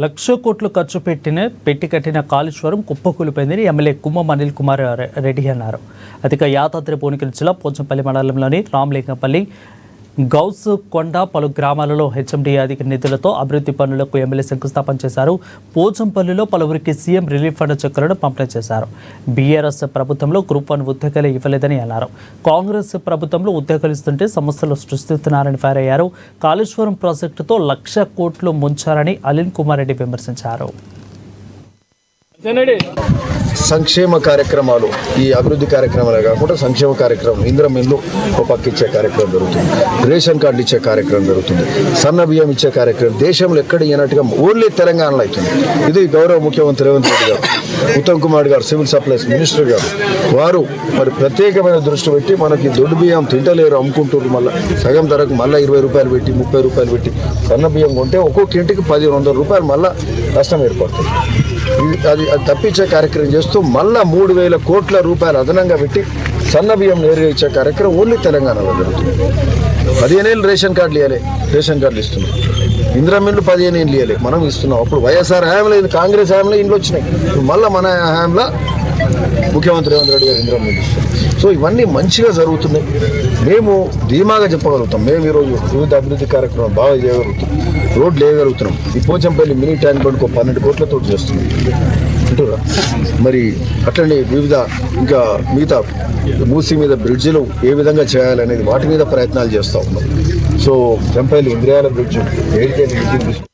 1,00,00,000 కోట్లు ఖర్చు పెట్టి కట్టిన కాళేశ్వరం కుప్పకూలిపోయిందని ఎమ్మెల్యే కుమ్మం అనిల్ కుమార్ రెడ్డి అన్నారు. అధిక యాదాద్రి భువనగిరి జిల్లా పోచంపల్లి మండలంలోని రామలింగంపల్లి గౌస్ కొండ పలు గ్రామాలలో హెచ్ఎండి అధిక నిధులతో అభివృద్ధి పనులకు ఎమ్మెల్యే శంకుస్థాపన చేశారు. పోచంపల్లిలో పలువురికి సీఎం రిలీఫ్ ఫండ్ చెక్కులను పంపిణీ చేశారు. బీఆర్ఎస్ ప్రభుత్వంలో గ్రూప్ 1 ఉద్యోగాలు ఇవ్వలేదని అన్నారు. కాంగ్రెస్ ప్రభుత్వంలో ఉద్యోగాలు ఇస్తుంటే సమస్యలు సృష్టిస్తున్నారని ఫైర్ అయ్యారు. కాళేశ్వరం ప్రాజెక్టుతో 1,00,00,000 కోట్లు ముంచారని అనిల్ కుమార్ రెడ్డి విమర్శించారు. సంక్షేమ కార్యక్రమాలు, ఈ అభివృద్ధి కార్యక్రమాలే కాకుండా సంక్షేమ కార్యక్రమం, ఇందిరమ్మ ఇల్లు ఒక పక్క ఇచ్చే కార్యక్రమం జరుగుతుంది, రేషన్ కార్డులు ఇచ్చే కార్యక్రమం జరుగుతుంది, సన్న బియ్యం ఇచ్చే కార్యక్రమం దేశంలో ఎక్కడ ఇయ్యనట్టుగా ఓన్లీ తెలంగాణలో అవుతుంది. ఇది గౌరవ ముఖ్యమంత్రి రేవంత్ రెడ్డి గారు, ఉత్తమ్ కుమార్ గారు, సివిల్ సప్లైస్ మినిస్టర్ గారు వారు మరి ప్రత్యేకమైన దృష్టి పెట్టి మనకి దొడ్డు బియ్యం తింటలేరు, అమ్ముకుంటారు. మళ్ళీ సగం ధరకు మళ్ళీ 20 రూపాయలు పెట్టి 30 రూపాయలు పెట్టి సన్న బియ్యం కొంటే ఒక్కొక్క ఇంటికి 1,100 రూపాయలు మళ్ళీ నష్టం ఏర్పడుతుంది. అది తప్పించే కార్యక్రమం చేస్తూ మళ్ళా 3,000 కోట్ల రూపాయలు అదనంగా పెట్టి సన్న బియ్యం నేరుగా ఇచ్చే కార్యక్రమం ఓన్లీ తెలంగాణలో జరుగుతుంది. 15 ఏళ్ళు రేషన్ కార్డులు ఇవ్వాలి, రేషన్ కార్డులు ఇస్తున్నాం. ఇందిరమ్మ ఇల్లు 15 ఏళ్ళు ఇవ్వాలి, మనం ఇస్తున్నాం. అప్పుడు వైఎస్ఆర్ హయాంలో, ఇది కాంగ్రెస్ హయాంలో ఇండ్లు వచ్చినాయి. ఇప్పుడు మళ్ళీ మన హయాంలో ముఖ్యమంత్రి రేవంత్ రెడ్డి గారు ఇందిరమ్మ ఇల్లు ఇస్తున్నాం. సో ఇవన్నీ మంచిగా జరుగుతున్నాయి. మేము ధీమాగా చెప్పగలుగుతాం, మేము ఈరోజు వివిధ అభివృద్ధి కార్యక్రమాలు బాగా చేయగలుగుతాం, రోడ్లు వేయగలుగుతున్నాం. ఈ పోచంపల్లి మినీ ట్యాంక్ బండ్కు 12 కోట్లతో చేస్తున్నాం అంటురా. మరి అట్లనే వివిధ ఇంకా మిగతా మూసీ మీద బ్రిడ్జిలు ఏ విధంగా చేయాలనేది వాటి మీద ప్రయత్నాలు చేస్తూ ఉన్నాం. సో చెంపల్లి ఇంద్రియాల బ్రిడ్జ్, ఏడికెళ్ళి